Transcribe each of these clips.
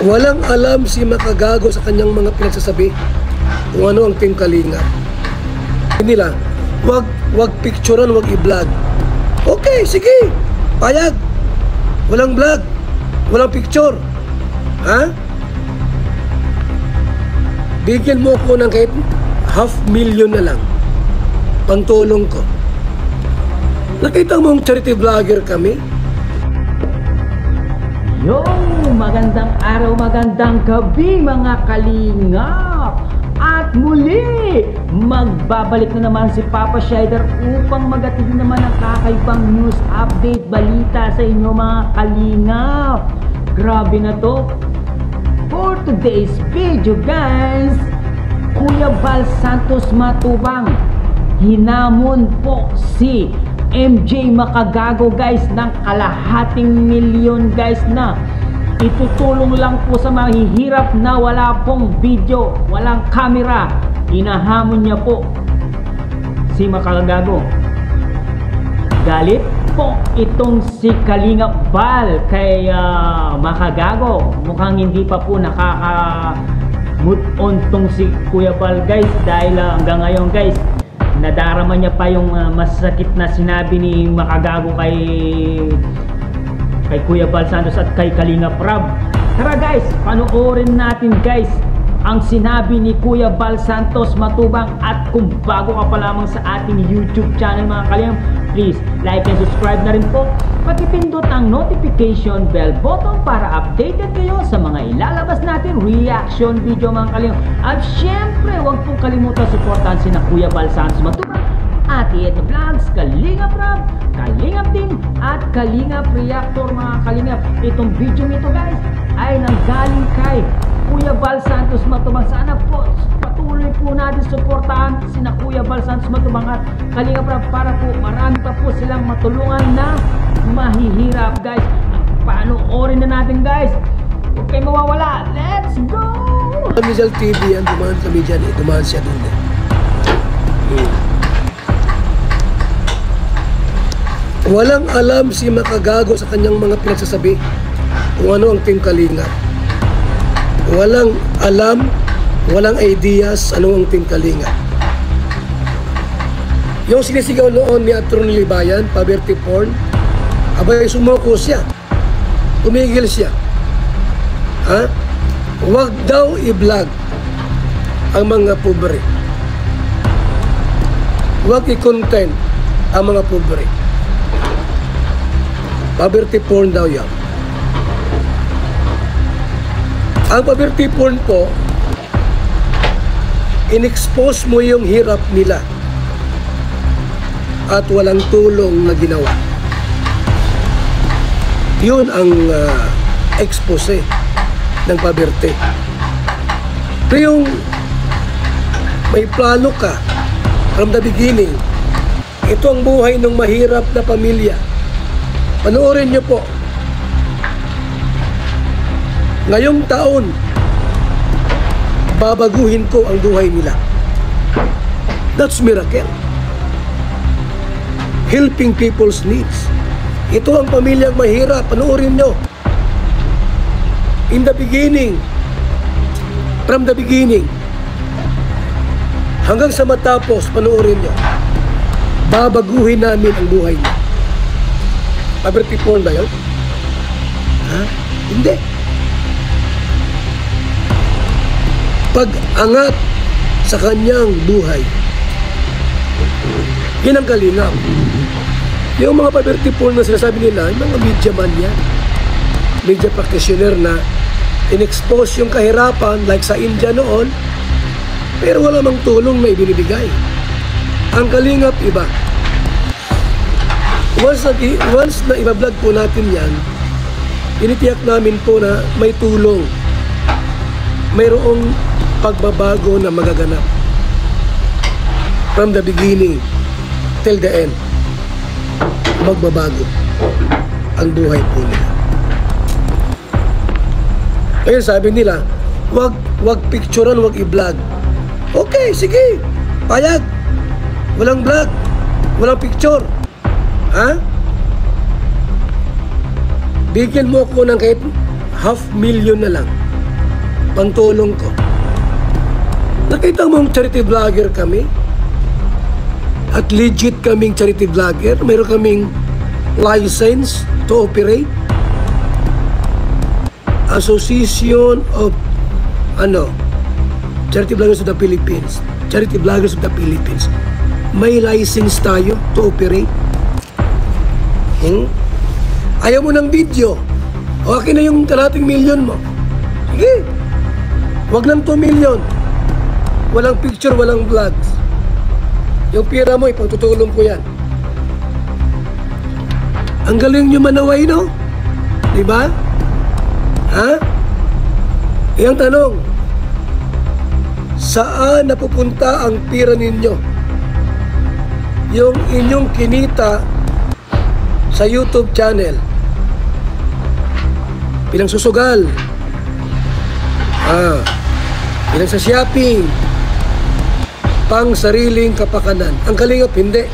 Walang alam si Makagago sa kanyang mga pinagsasabi kung ano ang Team Kalinga. Nila, wag picturean, wag i-vlog. Okay, sige, payag. Walang vlog, walang picture. Ha? Bigyan mo ko ng kahit 500,000 na lang. Pantulong ko. Nakita mong charity vlogger kami? Yo! Magandang araw, magandang gabi mga kalingap! At muli, magbabalik na naman si Papa Shider upang magatid naman ang kakaibang news update balita sa inyo mga kalingap. Grabe na to. For today's video guys, Kuya Bal Santos Matubang hinamon po si MJ Makagago guys ng ₱250,000 guys na itutulong lang po sa mahihirap na wala pong video, walang camera. Hinahamon niya po si Makagago. Galit po itong si Kalinga Bal kay Makagago. Mukhang hindi pa po move on tong si Kuya Bal guys dahil hanggang ngayon guys nadarama niya pa yung masakit na sinabi ni Makagago kay Kuya Bal Santos at kay Kalinga Prab. Tara guys, panoorin natin guys ang sinabi ni Kuya Bal Santos Matubang. At kung bago ka pa lamang sa ating YouTube channel mga kalingap, please like and subscribe na rin po. Pakipindot ang notification bell button para updated kayo sa mga ilalabas natin reaction video mga kalingap. At syempre huwag pong kalimutan suportahan sina Kuya Bal Santos Matubang, Ate Ed Vlogs, Kalinga Prab, Kalingap Team at Kalingap Reactor mga kalingap. Itong video nito guys ay nanggaling kay Kuya Bal Santos Matubang. Sana po patuloy po natin suportahan sina Kuya Bal Santos Matubang at Kalinga Prab para po marami pa po silang matulungan na mahihirap guys. Panoorin na natin guys, huwag kayo mawawala. Let's go! Mizal TV ang dumaan sa media niya, dumaan siya doon. Walang alam si Makagago sa kanyang mga pinagsasabi kung ano ang Team Kalinga. Walang alam, walang ideas ano ang Team Kalinga. Yung sinisigaw noon ni Attorney Libayan, poverty porn, abay sumuko siya. Tumigil siya. Ha? Huwag daw i-vlog ang mga pobre. Huwag i-content ang mga pobre. Poverty porn daw yan. Ang poverty porn po, in-expose mo yung hirap nila at walang tulong na ginawa. Yun ang expose ng poverty. Pero yung may plano ka from the beginning, ito ang buhay ng mahirap na pamilya. Panoorin niyo po. Ngayong taon, babaguhin ko ang buhay nila. That's miracle. Helping people's needs. Ito ang pamilyang mahirap. Panoorin niyo. In the beginning, from the beginning, hanggang sa matapos, panoorin niyo. Babaguhin namin ang buhay niyo. Poverty porn ba yun? Ha? Hindi. Pag-angat sa kanyang buhay. Yan ang kalingap. Yung mga poverty porn na sinasabi nila, yung mga media man yan. Media practitioner na in-expose yung kahirapan like sa India noon, pero wala mang tulong na ibinibigay. Ang kalingap iba. Once na iba-vlog po natin yan, initiyak namin po na may tulong. Mayroong pagbabago na magaganap. From the beginning till the end, magbabago ang buhay po nila. Ngayon sabi nila, wag picturean, wag i-vlog. Okay, sige, payag. Walang vlog, walang picture. Ha? Bigyan mo ko ng kahit 500,000 na lang. pantulong ko. Nakita mong charity vlogger kami? At legit kaming charity vlogger? Meron kaming license to operate? Association of Charity Vloggers of the Philippines. Charity Vloggers of the Philippines. May license tayo to operate. Ayaw mo ng video. Okay na yung kalating milyon mo. Sige. Huwag lang 2 million. Walang picture, walang vlogs. Yung pira mo, ipagtutulong ko yan. Ang galing nyo manaway, no? Diba? Ha? Iyang tanong, saan napupunta ang pira ninyo? Yung inyong kinita sa YouTube channel, pinangsusugal, pinang sa shopping, pang sariling kapakanan. Ang Kalingap, hindi.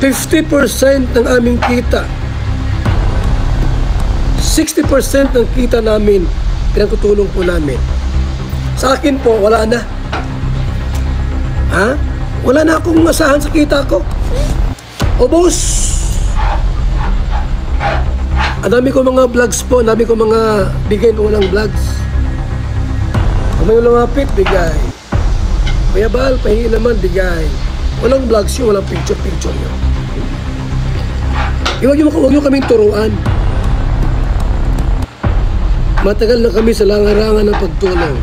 50% ng aming kita, 60% ng kita namin, pinagtutulong po namin. Sa akin po, wala na. Wala na akong masahan sa kita ko. O boss, ang dami ko mga vlogs po, ang dami ko mga bigay ng walang vlogs. Kung may lumapit, bigay. Kuya Bal, pahingi naman, bigay. Walang vlogs yun, walang picture-picture yun. Huwag nyo kaming turuan. Matagal na kami sa larangan ng pagtulong.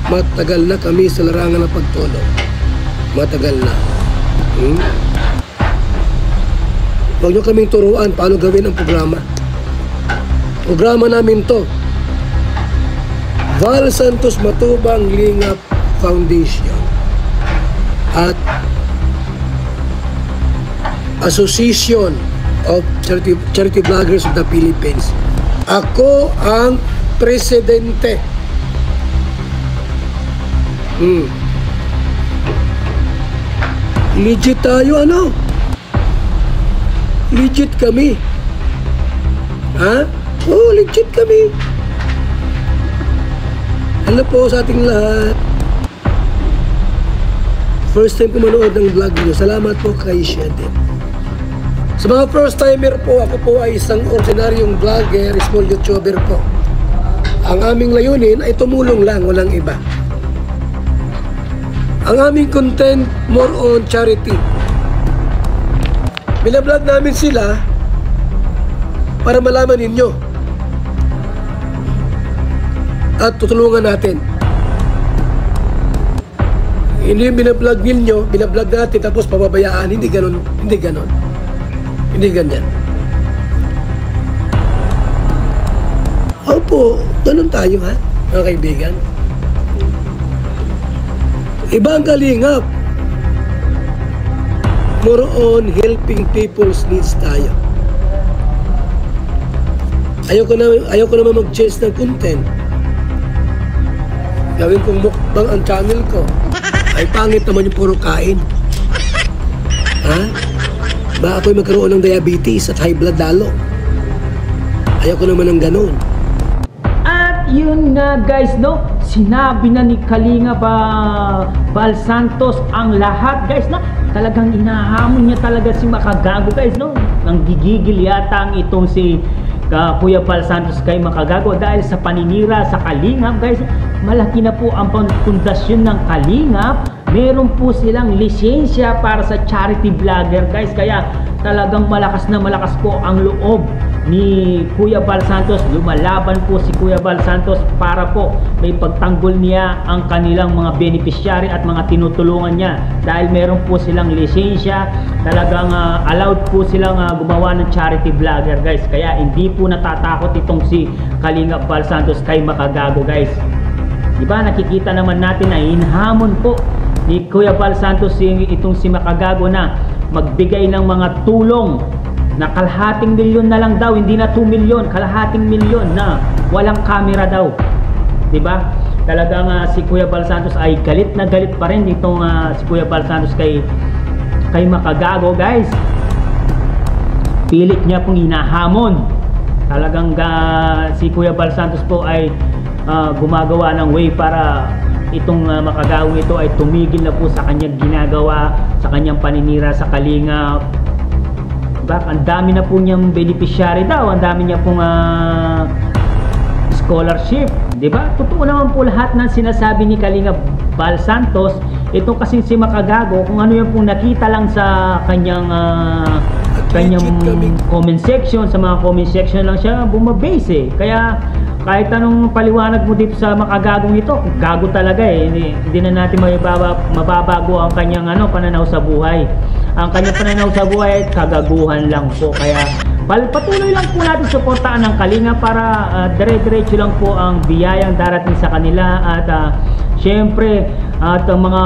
Matagal na kami sa larangan ng pagtulong. Matagal na. Huwag nyo kaming turuan paano gawin ang programa. Programa namin to. Val Santos Matubang Lingap Foundation at Association of Charity Vloggers of the Philippines. Ako ang presidente. Legit tayo, legit kami. Oo, legit kami. Hello po sa ating lahat. First time ko manood ng vlog niyo. Salamat po kay Shedin. Sa mga first timer po, ako po ay isang ordinaryong vlogger, small YouTuber po. Ang aming layunin ay tumulong lang, walang iba. Ang aming content, more on charity. Binablog namin sila para malaman ninyo at tutulungan natin. Hindi yung binablog ninyo, binablog natin tapos pababayaan. Hindi ganon. Hindi ganon. Hindi ganyan. Opo, ganon tayo mga kaibigan. Iba ang Kalingap. More on helping people's needs tayo. Ayaw ko naman mag-change ng content. Gawin kong mukbang ang channel ko. Ay pangit naman yung puro kain. Ba ako'y magkaroon ng diabetes at high blood lalo. Ayaw ko naman ng ganun. At yun nga guys, no? Sinabi na ni Kalingap Val Santos ang lahat guys, na talagang inahamon niya talaga si Makagago guys, no? Ang gigigil yata ang itong si Kuya Val Santos kay Makagago dahil sa paninira sa Kalingap guys. Malaki na po ang pundasyon ng Kalingap. Meron po silang lisensya para sa charity vlogger guys, kaya talagang malakas na malakas po ang loob ni Kuya Val Santos. Lumalaban po si Kuya Val Santos para po may pagtanggol niya ang kanilang mga beneficiary at mga tinutulungan niya dahil meron po silang lisensya. Talagang allowed po silang gumawa ng charity vlogger guys, kaya hindi po natatakot itong si Kalingap Val Santos kay Makagago guys. Diba nakikita naman natin na hinhamon po ni Kuya Val Santos itong si Makagago na magbigay ng mga tulong na kalahating milyon na lang daw, hindi na 2 milyon, kalahating milyon na walang camera daw. Diba? Talagang si Kuya Val Santos ay galit na galit pa rin itong si Kuya Val Santos kay Makagago guys. Pilit niya pong hinahamon Talagang si Kuya Bal Santos po ay gumagawa ng way para itong Makagawa ito ay tumigil na po sa kanyang ginagawa, sa kanyang paninira sa Kalingap. Ang dami na po niyang beneficiary daw, ang dami niya pong scholarship, di ba? Totoo naman po lahat ng sinasabi ni Kalingap Bal Santos. Ito kasi si Makagago, kung ano yung pong nakita lang sa kanyang comment section, sa mga comment section lang siya bumabase eh. Kaya kahit anong paliwanag mo dito sa Makagagong ito, gago talaga eh. Hindi na natin mababago ang kanyang pananaw sa buhay. Ang kanyang pananaw sa buhay ay kagaguhan lang po. Kaya patuloy lang po natin suportaan ng Kalinga para dire-diretso lang po ang biyayang darating sa kanila. At syempre, at ang mga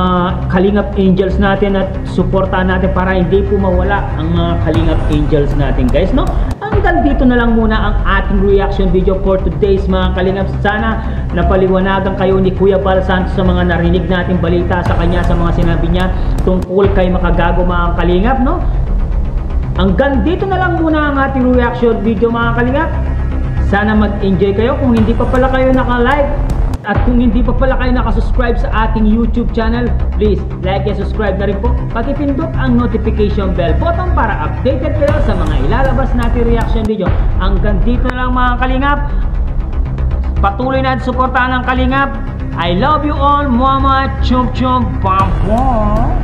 Kalingap Angels natin at suportahan natin para hindi po mawala ang mga Kalingap Angels natin, guys, no? Hanggang dito na lang muna ang ating reaction video for today's mga Kalingap. Sana napaliwanagan kayo ni Kuya Bal Santos sa mga narinig nating balita sa kanya, sa mga sinabi niya tungkol kay Makagago, mga Kalingap, no? Hanggang dito na lang muna ang ating reaction video, mga Kalingap. Sana mag-enjoy kayo. Kung hindi pa pala kayo naka-like at kung hindi pa pala kayo nakasubscribe sa ating YouTube channel, please like and subscribe na rin po. Pakipindot ang notification bell button para updated kayo sa mga ilalabas natin reaction video. Hanggang dito na lang, mga Kalingap. Patuloy natin suportahan ng Kalingap. I love you all. Mama, chum chum, pam pam.